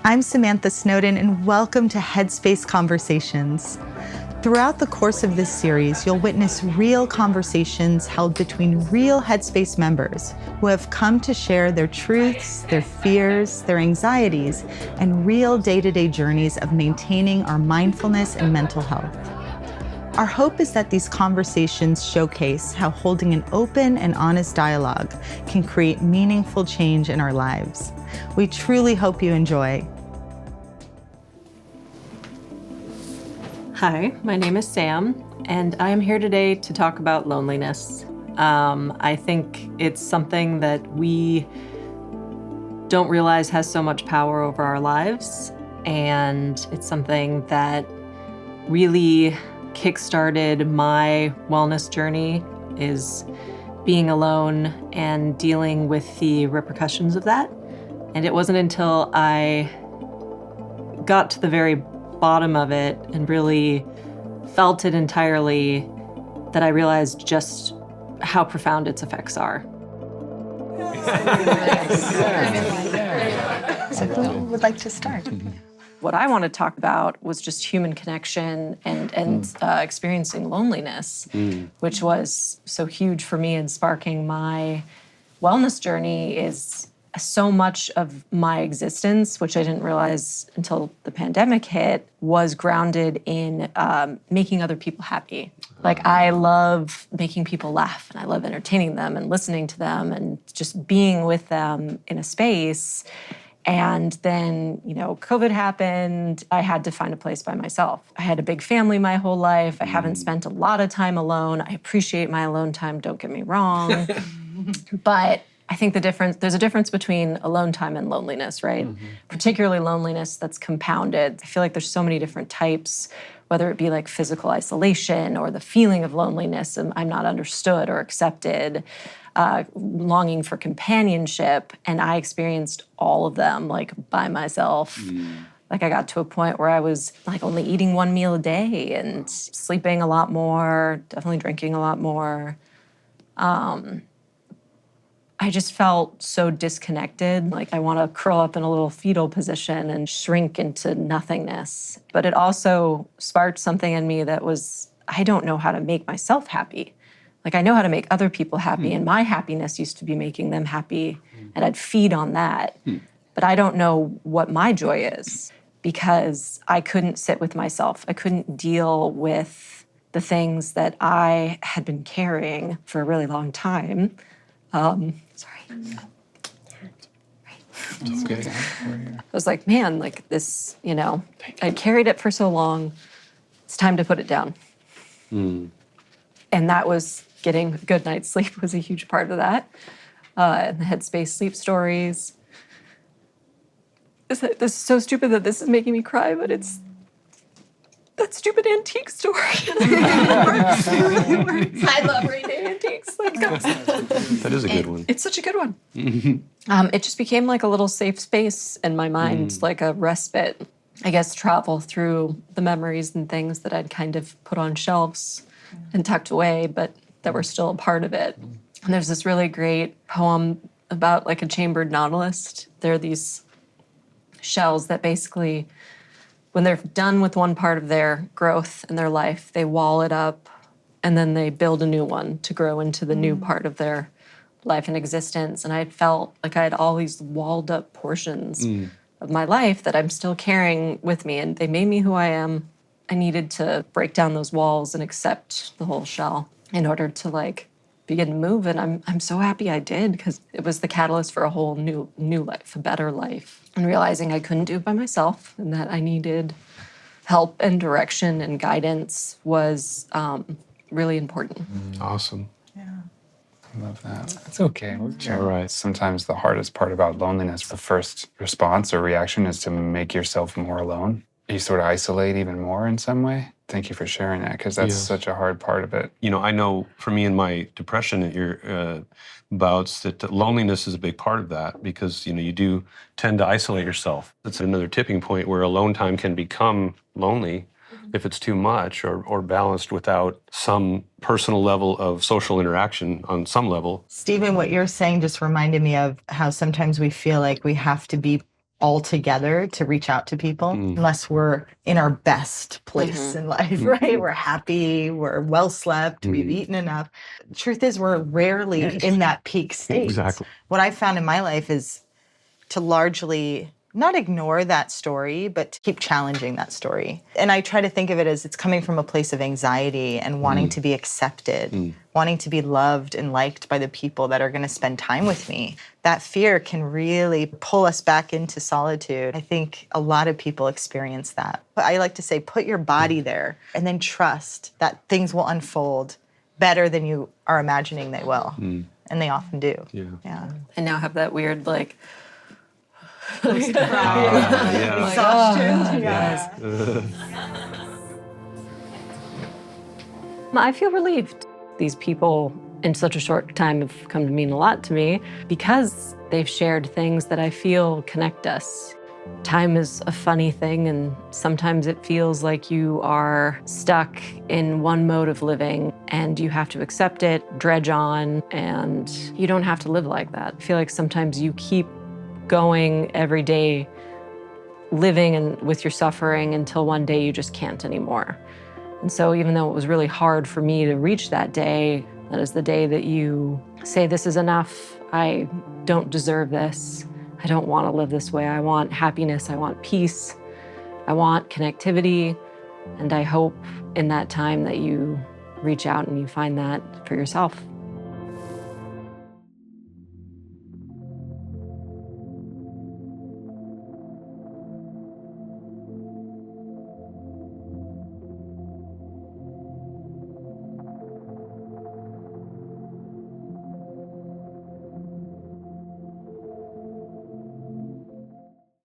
I'm Samantha Snowden, and welcome to Headspace Conversations. Throughout the course of this series, you'll witness real conversations held between real Headspace members who have come to share their truths, their fears, their anxieties, and real day-to-day journeys of maintaining our mindfulness and mental health. Our hope is that these conversations showcase how holding an open and honest dialogue can create meaningful change in our lives. We truly hope you enjoy. Hi, my name is Sam, and I am here today to talk about loneliness. I think it's something that we don't realize has so much power over our lives, and it's something that really kickstarted my wellness journey, is being alone and dealing with the repercussions of that. And it wasn't until I got to the very bottom of it and really felt it entirely that I realized just how profound its effects are. So who would like to start? What I want to talk about was just human connection and experiencing loneliness, which was so huge for me in sparking my wellness journey. Is so much of my existence, which I didn't realize until the pandemic hit, was grounded in making other people happy. Like, I love making people laugh, and I love entertaining them and listening to them and just being with them in a space. And then, COVID happened. I had to find a place by myself. I had a big family my whole life. I haven't spent a lot of time alone. I appreciate my alone time, don't get me wrong. But I think there's a difference between alone time and loneliness, right? Mm-hmm. Particularly loneliness that's compounded. I feel like there's so many different types, whether it be like physical isolation or the feeling of loneliness, and I'm not understood or accepted, longing for companionship. And I experienced all of them like by myself. Like, I got to a point where I was like only eating one meal a day and sleeping a lot more, definitely drinking a lot more. I just felt so disconnected. Like, I want to curl up in a little fetal position and shrink into nothingness. But it also sparked something in me that was, I don't know how to make myself happy. Like, I know how to make other people happy, and my happiness used to be making them happy, and I'd feed on that. But I don't know what my joy is, because I couldn't sit with myself. I couldn't deal with the things that I had been carrying for a really long time. Sorry. Okay. I was like, man, like this, I carried it for so long. It's time to put it down. And that was getting a good night's sleep was a huge part of that. And the Headspace sleep stories. This is so stupid that this is making me cry, but it's that stupid antique store. I love reading antiques. That is a good one. It's such a good one. It just became like a little safe space in my mind, like a respite. I guess travel through the memories and things that I'd kind of put on shelves and tucked away, but that were still a part of it. And there's this really great poem about like a chambered nautilus. There are these shells that basically, when they're done with one part of their growth and their life, they wall it up and then they build a new one to grow into the new part of their life and existence. And I felt like I had all these walled up portions of my life that I'm still carrying with me, and they made me who I am. I needed to break down those walls and accept the whole shell in order to like begin to move. And I'm so happy I did, because it was the catalyst for a whole new life, a better life. And realizing I couldn't do it by myself and that I needed help and direction and guidance was really important. Awesome. Yeah. I love that. It's okay. You're right. Sometimes the hardest part about loneliness, the first response or reaction is to make yourself more alone. You sort of isolate even more in some way. Thank you for sharing that, because that's such a hard part of it. I know for me in my depression at your bouts that loneliness is a big part of that, because, you do tend to isolate yourself. That's another tipping point where alone time can become lonely if it's too much or balanced without some personal level of social interaction on some level. Stephen, what you're saying just reminded me of how sometimes we feel like we have to be all together to reach out to people unless we're in our best place in life, right? We're happy, we're well slept, we've eaten enough. Truth is, we're rarely in that peak state. Exactly. What I've found in my life is to largely not ignore that story, but to keep challenging that story. And I try to think of it as it's coming from a place of anxiety and wanting to be accepted, wanting to be loved and liked by the people that are going to spend time with me. That fear can really pull us back into solitude. I think a lot of people experience that. But I like to say, put your body there and then trust that things will unfold better than you are imagining they will. And they often do. Yeah. And now have that weird, like, Exhaustion. I feel relieved. These people in such a short time have come to mean a lot to me because they've shared things that I feel connect us. Time is a funny thing, and sometimes it feels like you are stuck in one mode of living and you have to accept it, dredge on, and you don't have to live like that. I feel like sometimes you keep going every day, living and with your suffering until one day you just can't anymore. And so even though it was really hard for me to reach that day, that is the day that you say, this is enough, I don't deserve this, I don't want to live this way, I want happiness, I want peace, I want connectivity, and I hope in that time that you reach out and you find that for yourself.